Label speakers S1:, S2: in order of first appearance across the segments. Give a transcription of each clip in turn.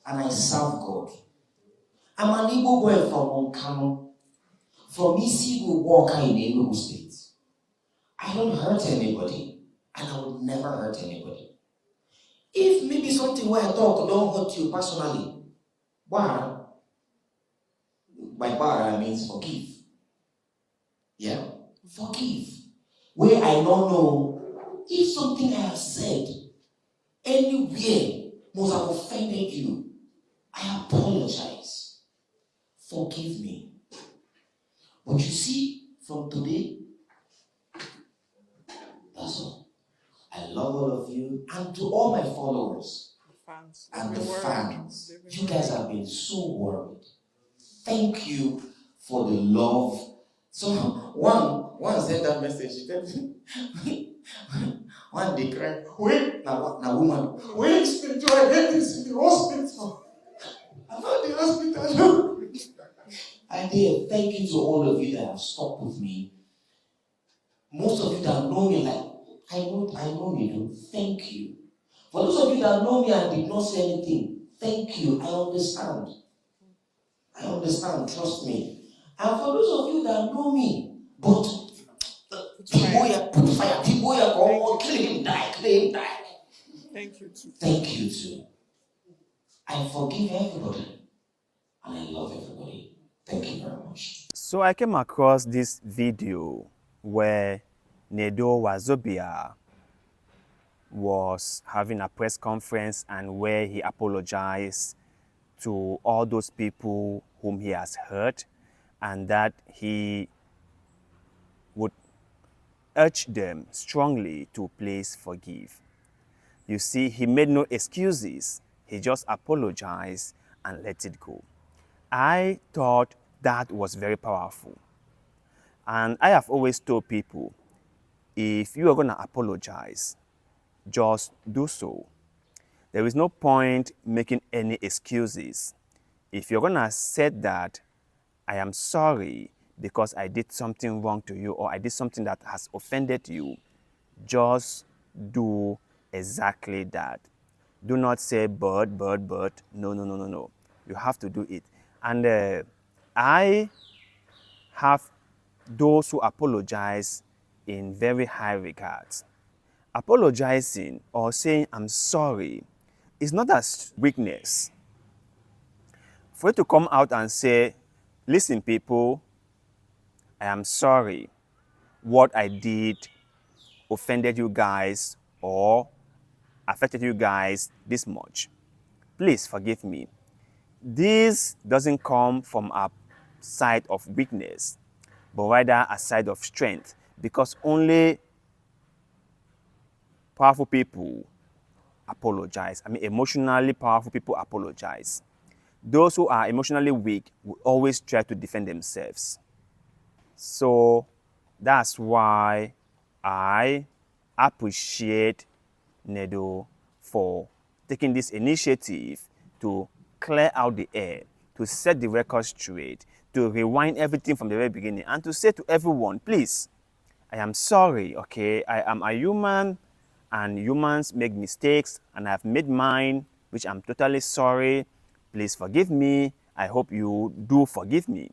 S1: and I serve God. I'm an Igbo boy from Onkano, from Isigu Walker in Enugu State. I don't hurt anybody, and I would never hurt anybody. If maybe something where I talk don't hurt you personally, by bara means forgive. Yeah? Forgive. Where I don't know if something I have said anywhere must have offended you, I apologize. Forgive me. But you see, from today, that's all. I love all of you, and to all my followers and the fans, you guys have been so worried. Thank you for the love. So one sent that message. She said, one day cried, wait, now woman, wait, spiritual, I get this in the hospital. I'm not in the hospital. And thank you to all of you that have stuck with me. Most of you that know me, like, I know you do. Thank you. For those of you that know me and did not say anything, thank you. I understand. Trust me. And for those of you that know me, but put fire, claim die. Thank you too. Thank you too. I forgive everybody, and I love everybody. Thank you very much.
S2: So I came across this video where Nedu Wazobia was having a press conference and where he apologized to all those people whom he has hurt, and that he would urge them strongly to please forgive. You see, he made no excuses. He just apologized and let it go. I thought that was very powerful. And I have always told people, if you are going to apologize, just do so. There is no point making any excuses. If you're going to say that, I am sorry because I did something wrong to you or I did something that has offended you, just do exactly that. Do not say but. No. You have to do it. And I have those who apologize in very high regards. Apologizing or saying I'm sorry is not a weakness. For you to come out and say, listen people, I am sorry. What I did offended you guys or affected you guys this much. Please forgive me. This doesn't come from a side of weakness, but rather a side of strength, because only powerful people apologize. Emotionally powerful people apologize. Those who are emotionally weak will always try to defend themselves. So that's why I appreciate Nedu for taking this initiative to clear out the air, to set the record straight, to rewind everything from the very beginning, and to say to everyone, please, I am sorry, okay? I am a human, and humans make mistakes, and I have made mine, which I'm totally sorry. Please forgive me. I hope you do forgive me.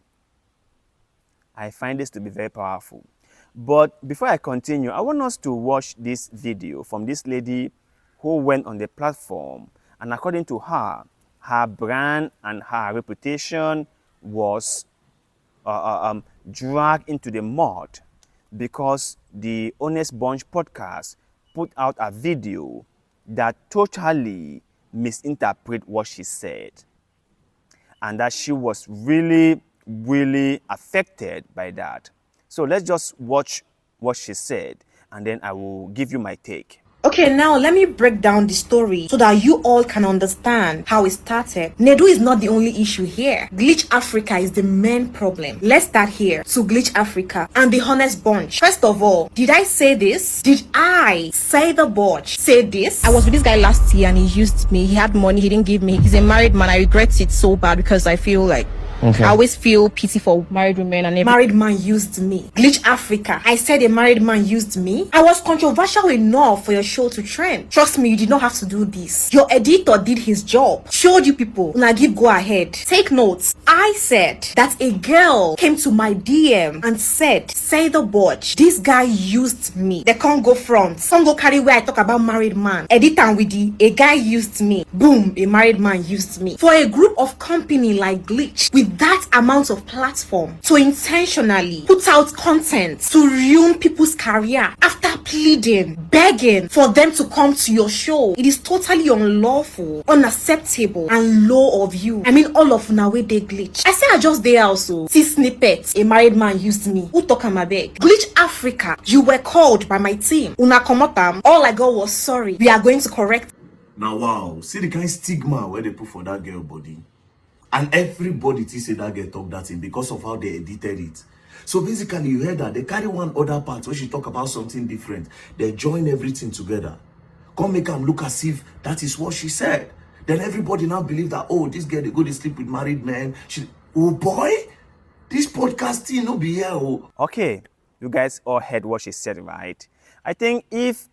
S2: I find this to be very powerful. But before I continue, I want us to watch this video from this lady who went on the platform, and according to her, her brand and her reputation was dragged into the mud because the Honest Bunch podcast put out a video that totally misinterpreted what she said, and that she was really affected by that. So let's just watch what she said, and then I will give you my take.
S3: Okay, now let me break down the story so that you all can understand how it started. Nedu is not the only issue here. Glitch Africa is the main problem. Let's start here. To Glitch Africa and the Honest Bunch. First of all, did I say this? Did I say the bunch say this? I was with this guy last year and he used me. He had money, he didn't give me. He's a married man. I regret it so bad because I feel like I always feel pity for married women and married man used me. Glitch Africa. I said a married man used me. I was controversial enough for your show to trend. Trust me, you did not have to do this. Your editor did his job. Showed you people. Now give go ahead. Take notes. I said that a girl came to my DM and said, say the watch. This guy used me. They can't go front. Some go carry where I talk about married man. Edit and with the a guy used me. Boom, a married man used me. For a group of company like Glitch with that amount of platform to intentionally put out content to ruin people's career after pleading, begging for them to come to your show, it is totally unlawful, unacceptable, and low of you. I mean, all of now they Glitch. I say I just there also. See snippets. A married man used me. Who talk am abeg? Glitch Africa. You were called by my team. Una komotam. All I got was sorry. We are going to correct.
S4: Now wow, see the kind of stigma where they put for that girl body. And everybody say that girl talk that thing because of how they edited it. So basically you heard that they carry one other part where she talk about something different. They join everything together. Come make them look as if that is what she said. Then everybody now believe that, oh, this girl, they go to sleep with married men. Oh boy, this podcast thing no be here. Oh.
S2: Okay, you guys all heard what she said, right? I think if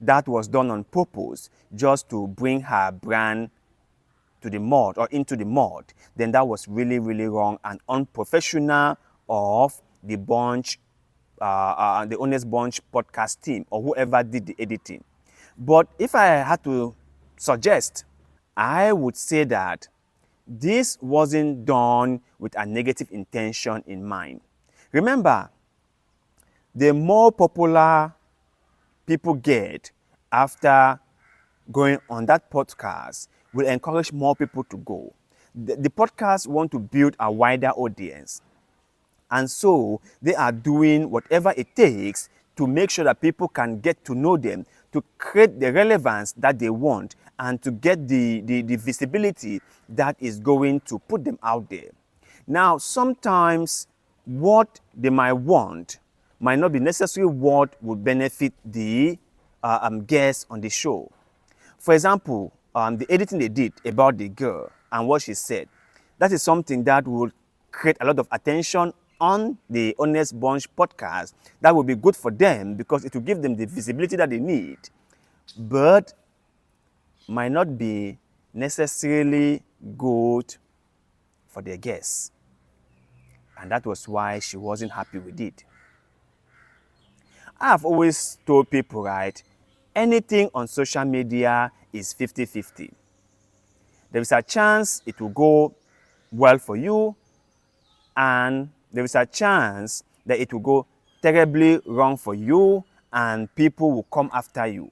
S2: that was done on purpose, just to bring her brand to the mud or into the mud, then that was really, really wrong and unprofessional of the the Honest Bunch podcast team or whoever did the editing. But if I had to suggest, I would say that this wasn't done with a negative intention in mind. Remember, the more popular people get after going on that podcast will encourage more people to go. The podcast want to build a wider audience. And so they are doing whatever it takes to make sure that people can get to know them, to create the relevance that they want, and to get the visibility that is going to put them out there. Now, sometimes what they might want might not be necessarily what would benefit the guests on the show. For example, the editing they did about the girl and what she said, that is something that would create a lot of attention on the Honest Bunch podcast. That would be good for them because it will give them the visibility that they need, but might not be necessarily good for their guests. And that was why she wasn't happy with it. I've always told people, right, anything on social media is 50-50. There is a chance it will go well for you, and there is a chance that it will go terribly wrong for you and people will come after you.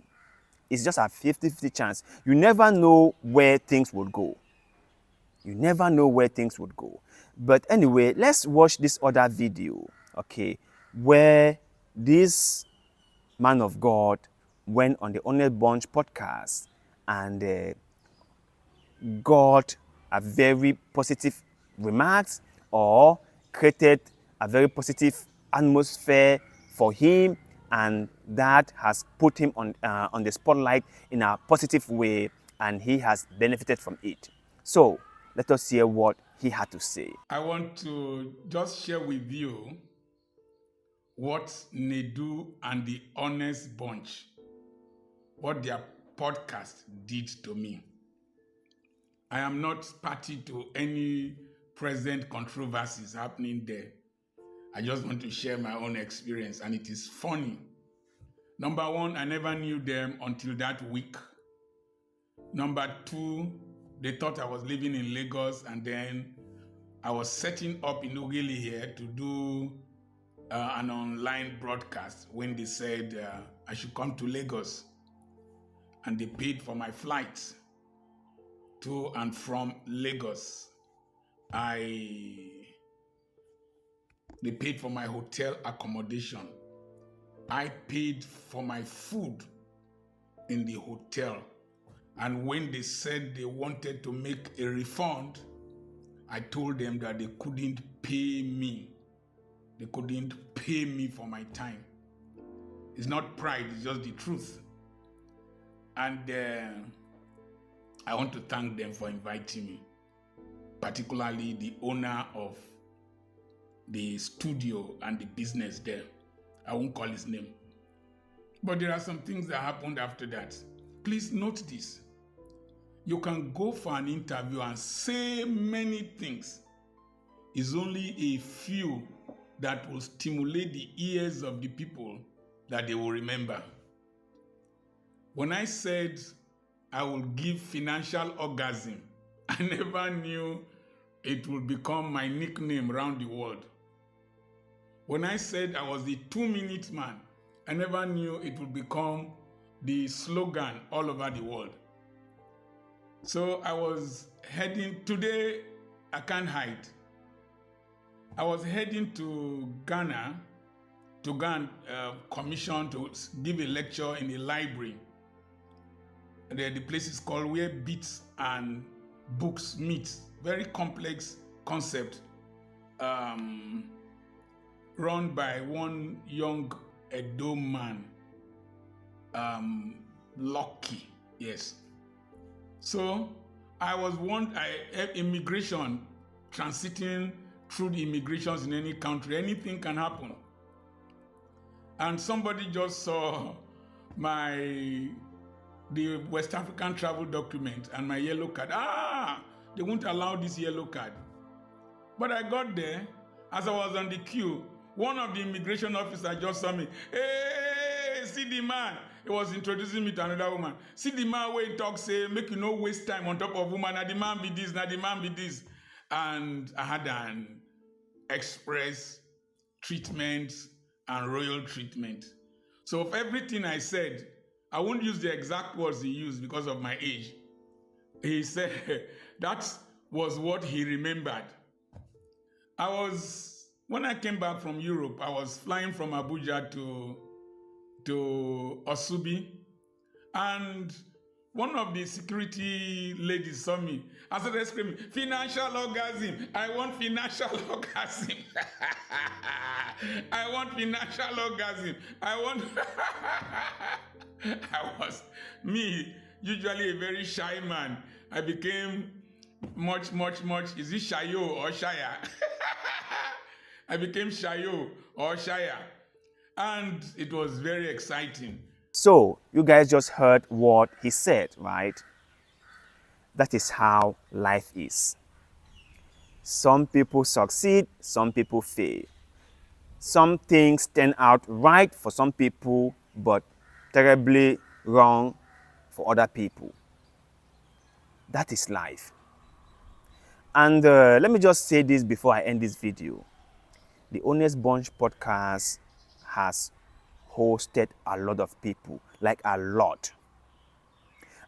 S2: It's just a 50-50 chance. You never know where things would go. You never know where things would go. But anyway, let's watch this other video, okay, where this man of God went on the Honest Bunch podcast and got a very positive remarks or created a very positive atmosphere for him, and that has put him on the spotlight in a positive way, and he has benefited from it. So let us hear what he had to say.
S5: I want to just share with you what Nedu and the Honest Bunch, what their podcast did to me. I am not party to any present controversies happening there. I just want to share my own experience, and it is funny. Number one, I never knew them until that week. Number two, they thought I was living in Lagos, and then I was setting up in Ogili here to do an online broadcast when they said I should come to Lagos, and they paid for my flights to and from Lagos. They paid for my hotel accommodation. I paid for my food in the hotel. And when they said they wanted to make a refund, I told them that they couldn't pay me. They couldn't pay me for my time. It's not pride, it's just the truth. And I want to thank them for inviting me. particularly the owner of the studio and the business there. I won't call his name. But there are some things that happened after that. Please note this. You can go for an interview and say many things. It's only a few that will stimulate the ears of the people that they will remember. When I said I will give financial orgasm, I never knew it would become my nickname around the world. When I said I was the 2-minute man, I never knew it would become the slogan all over the world. So I was heading, today I can't hide. I was heading to Ghana to go and commission to give a lecture in a library. The place is called Where Beats and Books Meet. Very complex concept run by one young Edo man, Lucky, yes. So I was immigration, transiting through the immigrations in any country, anything can happen. And somebody just saw the West African travel document and my yellow card. They won't allow this yellow card. But I got there, as I was on the queue, one of the immigration officers just saw me. Hey, see the man. He was introducing me to another woman. See the man where he talk, say, make you no waste time on top of woman. Now the man be this, now the man be this. And I had an express treatment and royal treatment. So of everything I said, I won't use the exact words he used because of my age. He said that was what he remembered. When I came back from Europe, I was flying from Abuja to Osubi, and one of the security ladies saw me. I started screaming, financial orgasm. I want financial orgasm. I want financial orgasm. I was usually a very shy man. I became much, is it shayo or shaya? I became shayo or shaya. And it was very exciting.
S2: So, you guys just heard what he said, right? That is how life is. Some people succeed, some people fail. Some things turn out right for some people, but terribly wrong for other people. That is life. And let me just say this before I end this video. The Honest Bunch podcast has hosted a lot of people, like a lot.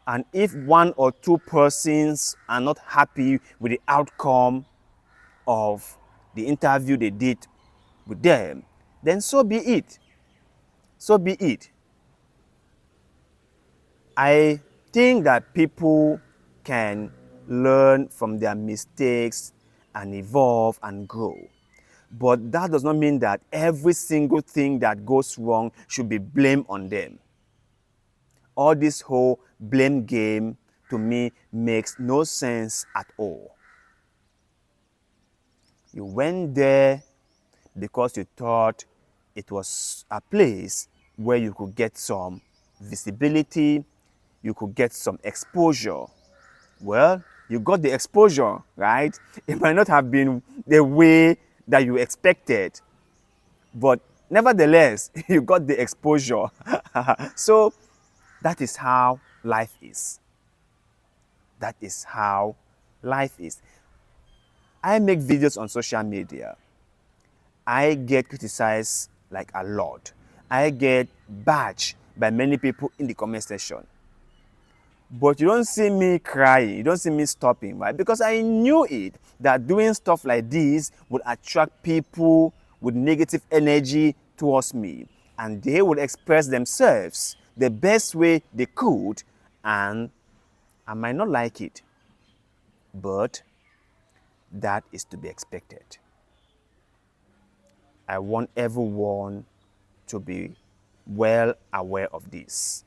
S2: And if one or two persons are not happy with the outcome of the interview they did with them, then so be it. So be it. I think that people can learn from their mistakes and evolve and grow. But that does not mean that every single thing that goes wrong should be blamed on them. All this whole blame game, to me, makes no sense at all. You went there because you thought it was a place where you could get some visibility, you could get some exposure. Well, you got the exposure, right? It might not have been the way that you expected, but nevertheless, you got the exposure. So that is how life is. That is how life is. I make videos on social media. I get criticized like a lot. I get bashed by many people in the comment section. But you don't see me crying, you don't see me stopping, right? Because I knew it, that doing stuff like this would attract people with negative energy towards me. And they would express themselves the best way they could, and I might not like it. But that is to be expected. I want everyone to be well aware of this.